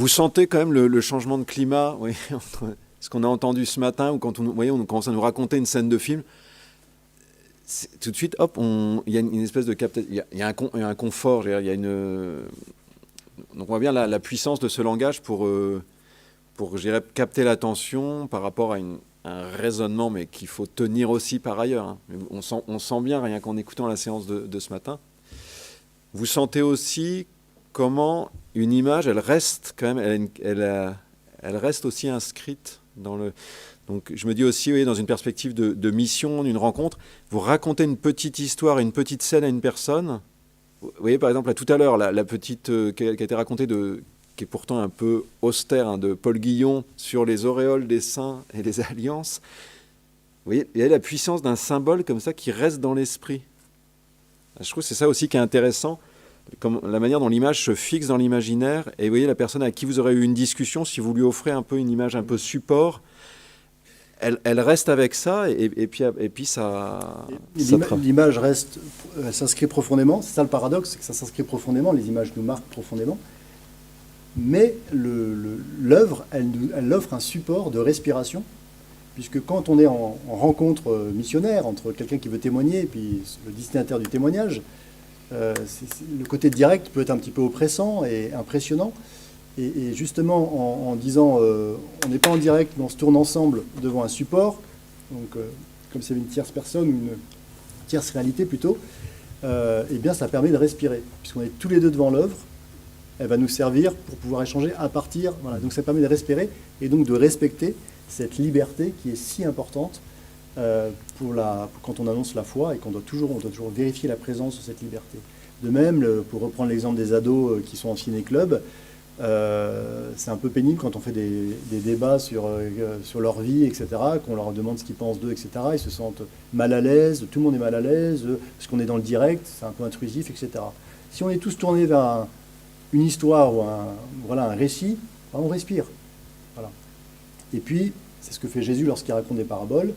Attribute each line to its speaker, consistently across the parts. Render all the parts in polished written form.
Speaker 1: Vous sentez quand même le changement de climat, oui, entre ce qu'on a entendu ce matin, ou quand vous voyez, on commence à nous raconter une scène de film, tout de suite, hop, il y a une espèce de captation, il y a un confort, il y a une... Donc on voit bien la puissance de ce langage pour je dirais, capter l'attention par rapport à un raisonnement, mais qu'il faut tenir aussi par ailleurs. Hein. On sent bien, rien qu'en écoutant la séance de ce matin. Vous sentez aussi comment une image, elle reste quand même, elle reste aussi inscrite dans le... Donc je me dis aussi, oui, dans une perspective de mission, d'une rencontre, vous racontez une petite histoire, une petite scène à une personne. Vous voyez, par exemple, là, tout à l'heure, la petite qui a été racontée, qui est pourtant un peu austère, hein, de Paul Guillon sur les auréoles des saints et les alliances. Vous voyez, il y a la puissance d'un symbole comme ça qui reste dans l'esprit. Je trouve que c'est ça aussi qui est intéressant, comme la manière dont l'image se fixe dans l'imaginaire. Et vous voyez, la personne à qui vous aurez eu une discussion, si vous lui offrez un peu une image un peu support, elle reste avec ça, et puis ça...
Speaker 2: L'image reste, elle s'inscrit profondément. C'est ça le paradoxe, c'est que ça s'inscrit profondément, les images nous marquent profondément. Mais l'œuvre, elle offre un support de respiration, puisque quand on est en rencontre missionnaire entre quelqu'un qui veut témoigner et puis le destinataire du témoignage, le côté direct peut être un petit peu oppressant et impressionnant. Et justement, en disant on n'est pas en direct, mais on se tourne ensemble devant un support, donc comme c'est une tierce personne, ou une tierce réalité plutôt, eh bien ça permet de respirer, puisqu'on est tous les deux devant l'œuvre. Elle va nous servir pour pouvoir échanger à partir. Voilà. Donc ça permet de respirer et donc de respecter cette liberté qui est si importante quand on annonce la foi, et qu'on doit toujours vérifier la présence de cette liberté. De même, pour reprendre l'exemple des ados qui sont en ciné-club, c'est un peu pénible quand on fait des débats sur leur vie, etc., qu'on leur demande ce qu'ils pensent d'eux, etc. Ils se sentent mal à l'aise, tout le monde est mal à l'aise, parce qu'on est dans le direct, c'est un peu intrusif, etc. Si on est tous tournés vers une histoire ou un récit, on respire. Voilà. Et puis, c'est ce que fait Jésus lorsqu'il raconte des paraboles.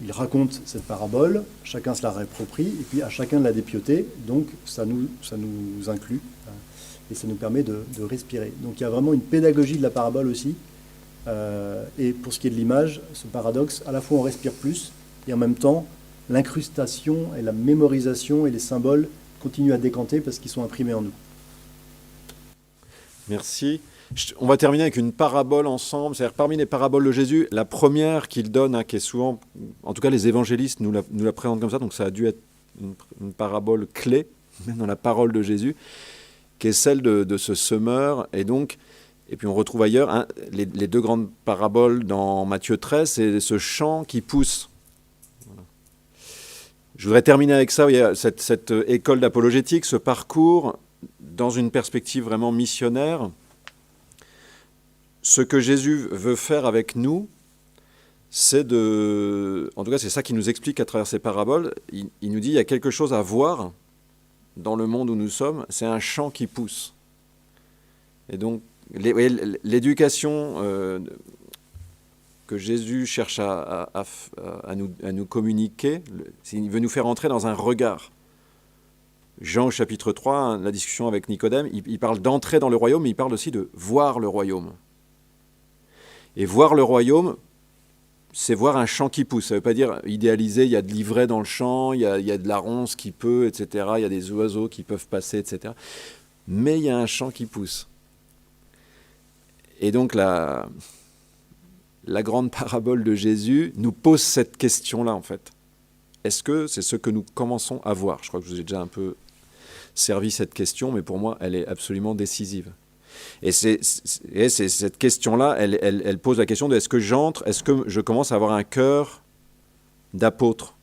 Speaker 2: Il raconte cette parabole, chacun se la réapproprie, et puis à chacun de la dépioter, donc ça nous inclut, et ça nous permet de respirer. Donc il y a vraiment une pédagogie de la parabole aussi. Et pour ce qui est de l'image, ce paradoxe, à la fois on respire plus, et en même temps, l'incrustation et la mémorisation et les symboles continuent à décanter parce qu'ils sont imprimés en nous.
Speaker 1: Merci. On va terminer avec une parabole ensemble. C'est-à-dire, parmi les paraboles de Jésus, la première qu'il donne, hein, qui est souvent, en tout cas les évangélistes nous la présentent comme ça, donc ça a dû être une parabole clé, même dans la parole de Jésus, qui est celle de ce semeur. Et puis on retrouve ailleurs, hein, les deux grandes paraboles dans Matthieu 13, c'est ce champ qui pousse. Voilà. Je voudrais terminer avec ça, cette école d'apologétique, ce parcours dans une perspective vraiment missionnaire. Ce que Jésus veut faire avec nous, c'est en tout cas c'est ça qu'il nous explique à travers ces paraboles. Il nous dit il y a quelque chose à voir dans le monde où nous sommes, c'est un champ qui pousse. Et donc l'éducation que Jésus cherche à nous communiquer, il veut nous faire entrer dans un regard. Jean au chapitre 3, hein, la discussion avec Nicodème, il parle d'entrer dans le royaume, mais il parle aussi de voir le royaume. Et voir le royaume, c'est voir un champ qui pousse. Ça ne veut pas dire idéaliser, il y a de l'ivraie dans le champ, il y a de la ronce qui peut, etc. Il y a des oiseaux qui peuvent passer, etc. Mais il y a un champ qui pousse. Et donc la grande parabole de Jésus nous pose cette question-là, en fait. Est-ce que c'est ce que nous commençons à voir ? Je crois que je vous ai déjà un peu servi cette question, mais pour moi, elle est absolument décisive. Et cette question-là, elle pose la question de est-ce que j'entre, est-ce que je commence à avoir un cœur d'apôtre ?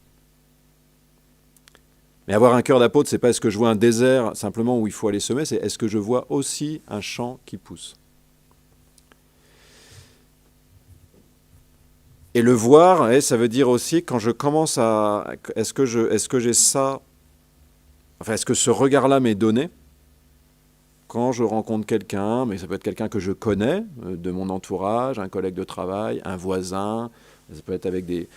Speaker 1: Mais avoir un cœur d'apôtre, c'est pas est-ce que je vois un désert simplement où il faut aller semer, c'est est-ce que je vois aussi un champ qui pousse ? Et le voir, ça veut dire aussi quand je commence à... Est-ce que j'ai ça... Enfin, est-ce que ce regard-là m'est donné ? Quand je rencontre quelqu'un, mais ça peut être quelqu'un que je connais, de mon entourage, un collègue de travail, un voisin, ça peut être avec des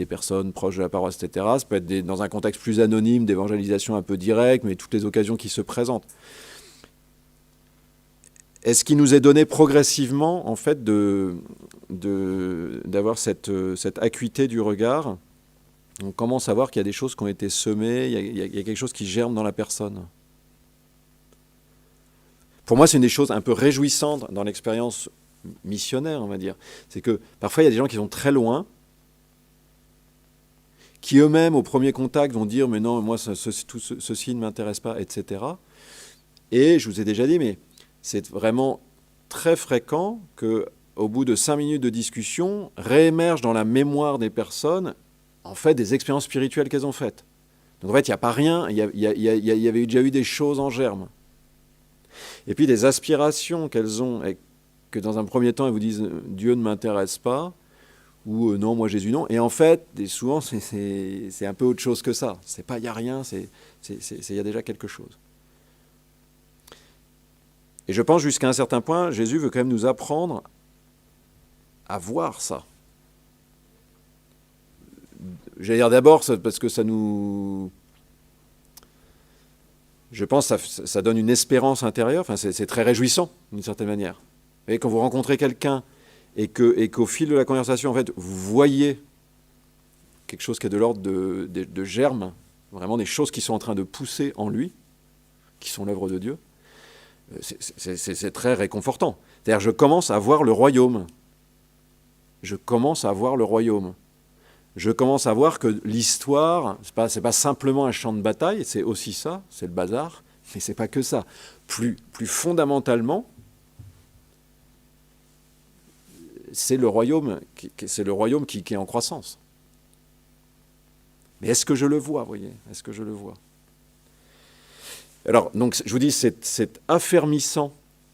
Speaker 1: personnes proches de la paroisse, etc. Ça peut être dans un contexte plus anonyme, d'évangélisation un peu directe, mais toutes les occasions qui se présentent. est ce qui nous est donné progressivement, en fait, d'avoir cette acuité du regard. On commence à voir qu'il y a des choses qui ont été semées, il y a quelque chose qui germe dans la personne. Pour moi, c'est une des choses un peu réjouissantes dans l'expérience missionnaire, on va dire. C'est que parfois, il y a des gens qui sont très loin, qui eux-mêmes, au premier contact, vont dire « mais non, moi, ceci ne m'intéresse pas », etc. Et je vous ai déjà dit, mais c'est vraiment très fréquent qu'au bout de 5 minutes de discussion, réémergent dans la mémoire des personnes, en fait, des expériences spirituelles qu'elles ont faites. Donc en fait, il n'y a pas rien, il y avait déjà eu des choses en germe. Et puis des aspirations qu'elles ont, et que dans un premier temps, elles vous disent « Dieu ne m'intéresse pas », ou non, moi Jésus non. Et en fait, souvent, c'est un peu autre chose que ça. C'est pas il n'y a rien, il y a déjà quelque chose. Et je pense jusqu'à un certain point, Jésus veut quand même nous apprendre à voir ça. J'allais dire d'abord parce que ça nous... Je pense que ça donne une espérance intérieure, enfin, c'est très réjouissant d'une certaine manière. Vous voyez, quand vous rencontrez quelqu'un et qu'au fil de la conversation, en fait, vous voyez quelque chose qui est de l'ordre de germe, vraiment des choses qui sont en train de pousser en lui, qui sont l'œuvre de Dieu, c'est très réconfortant. C'est-à-dire, je commence à voir le royaume. Je commence à voir le royaume. Je commence à voir que l'histoire, c'est pas simplement un champ de bataille, c'est aussi ça, c'est le bazar, mais c'est pas que ça. Plus fondamentalement, c'est le royaume qui est en croissance. Mais est-ce que je le vois, vous voyez ? Est-ce que je le vois ? Alors, donc, je vous dis, c'est affermissant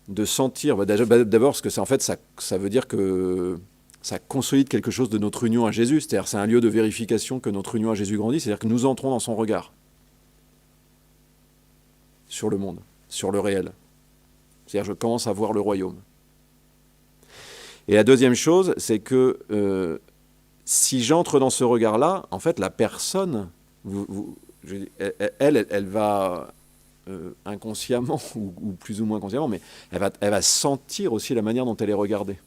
Speaker 1: de sentir, d'abord parce que en fait, ça veut dire que ça consolide quelque chose de notre union à Jésus. C'est-à-dire c'est un lieu de vérification que notre union à Jésus grandit. C'est-à-dire que nous entrons dans son regard sur le monde, sur le réel. C'est-à-dire je commence à voir le royaume. Et la deuxième chose, c'est que si j'entre dans ce regard-là, en fait, la personne, elle va inconsciemment, ou plus ou moins consciemment, mais elle va sentir aussi la manière dont elle est regardée.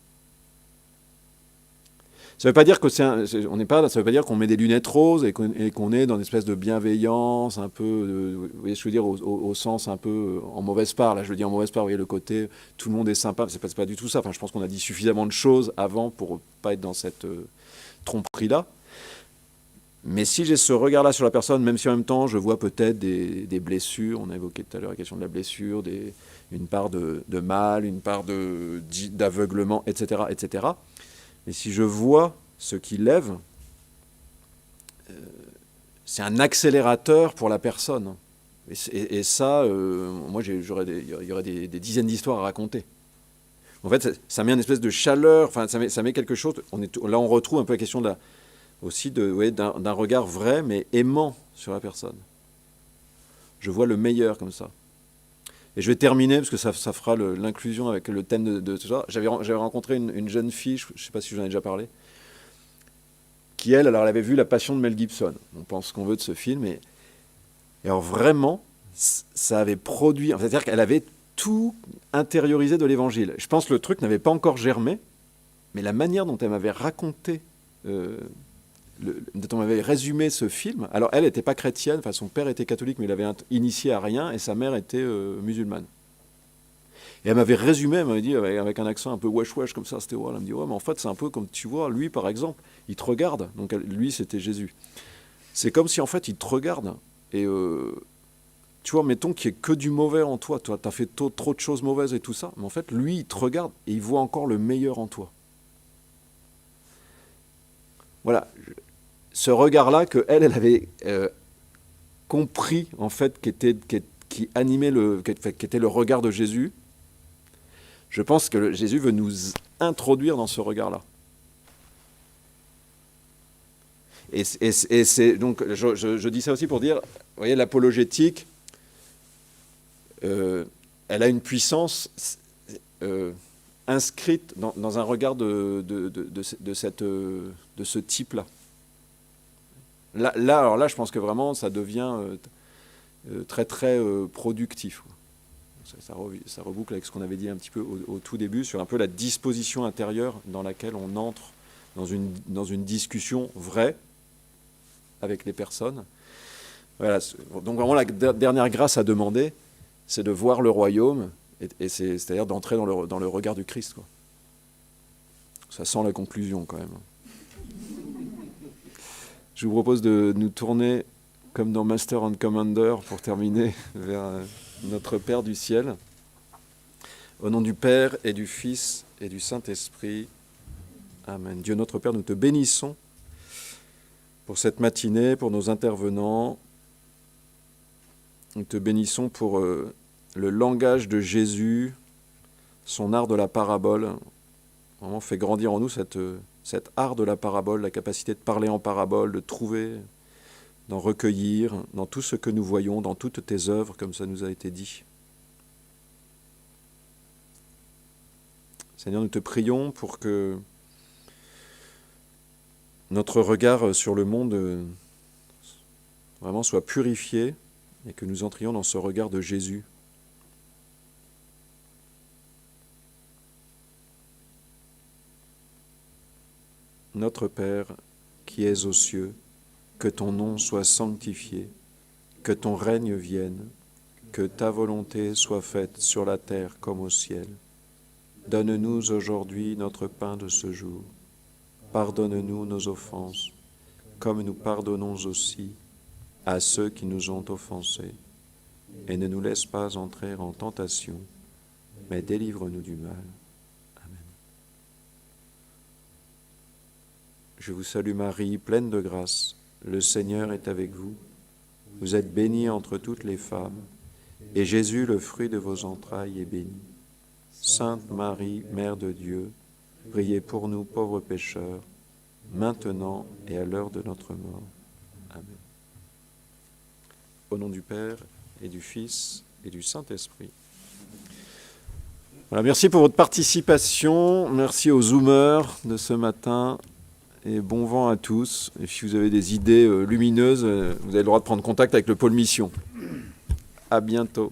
Speaker 1: Ça ne veut pas dire que ça veut pas dire qu'on met des lunettes roses et qu'on est dans une espèce de bienveillance, un peu, vous voyez ce que je veux dire, au sens un peu en mauvaise part. Là, je le dis en mauvaise part, vous voyez le côté, tout le monde est sympa, c'est pas du tout ça. Enfin, je pense qu'on a dit suffisamment de choses avant pour pas être dans cette tromperie-là. Mais si j'ai ce regard-là sur la personne, même si en même temps je vois peut-être des blessures, on a évoqué tout à l'heure la question de la blessure, une part de mal, une part d'aveuglement, etc., etc. Et si je vois ce qui lève, c'est un accélérateur pour la personne. Et ça, moi, il y aurait des dizaines d'histoires à raconter. En fait, ça met une espèce de chaleur, enfin, ça met quelque chose. Là, on retrouve un peu la question d'un regard vrai, mais aimant sur la personne. Je vois le meilleur comme ça. Et je vais terminer, parce que ça fera l'inclusion avec le thème de tout ça. J'avais rencontré une jeune fille, je ne sais pas si je vous en ai déjà parlé, qui, elle avait vu La Passion de Mel Gibson. On pense ce qu'on veut de ce film. Et alors vraiment, ça avait produit... C'est-à-dire qu'elle avait tout intériorisé de l'Évangile. Je pense que le truc n'avait pas encore germé, mais la manière dont elle m'avait raconté... dont on m'avait résumé ce film. Alors, elle n'était pas chrétienne, enfin, son père était catholique, mais il avait initié à rien, et sa mère était musulmane. Et elle m'avait résumé, elle m'avait dit, avec un accent un peu wesh-wesh, comme ça, c'était ouais. Elle me dit, ouais, mais en fait, c'est un peu comme tu vois, lui, par exemple, il te regarde. Donc, lui, c'était Jésus. C'est comme si, en fait, il te regarde, et tu vois, mettons qu'il n'y ait que du mauvais en toi. Toi, tu as fait trop de choses mauvaises et tout ça, mais en fait, lui, il te regarde, et il voit encore le meilleur en toi. Voilà. Ce regard-là que elle avait compris en fait qui était le regard de Jésus. Je pense que Jésus veut nous introduire dans ce regard-là. Et c'est donc je dis ça aussi pour dire, vous voyez, l'apologétique, elle a une puissance inscrite dans un regard de ce type-là. Là, je pense que vraiment, ça devient très, très productif. ça reboucle avec ce qu'on avait dit un petit peu au tout début, sur un peu la disposition intérieure dans laquelle on entre dans une discussion vraie avec les personnes. Voilà. Donc vraiment la dernière grâce à demander, c'est de voir le royaume, c'est-à-dire d'entrer dans le regard du Christ, quoi. Ça sent la conclusion quand même. Je vous propose de nous tourner comme dans Master and Commander pour terminer vers notre Père du ciel. Au nom du Père et du Fils et du Saint-Esprit. Amen. Dieu notre Père, nous te bénissons pour cette matinée, pour nos intervenants. Nous te bénissons pour le langage de Jésus, son art de la parabole. Vraiment fait grandir en nous cet art de la parabole, la capacité de parler en parabole, de trouver, d'en recueillir dans tout ce que nous voyons, dans toutes tes œuvres, comme ça nous a été dit. Seigneur, nous te prions pour que notre regard sur le monde vraiment soit purifié et que nous entrions dans ce regard de Jésus. Notre Père, qui es aux cieux, que ton nom soit sanctifié, que ton règne vienne, que ta volonté soit faite sur la terre comme au ciel. Donne-nous aujourd'hui notre pain de ce jour. Pardonne-nous nos offenses, comme nous pardonnons aussi à ceux qui nous ont offensés. Et ne nous laisse pas entrer en tentation, mais délivre-nous du mal. Amen. Je vous salue Marie, pleine de grâce. Le Seigneur est avec vous. Vous êtes bénie entre toutes les femmes, et Jésus, le fruit de vos entrailles, est béni. Sainte Marie, Mère de Dieu, priez pour nous pauvres pécheurs, maintenant et à l'heure de notre mort. Amen. Au nom du Père et du Fils et du Saint-Esprit. Voilà, merci pour votre participation, merci aux Zoomers de ce matin et bon vent à tous. Et si vous avez des idées lumineuses, vous avez le droit de prendre contact avec le pôle mission. À bientôt.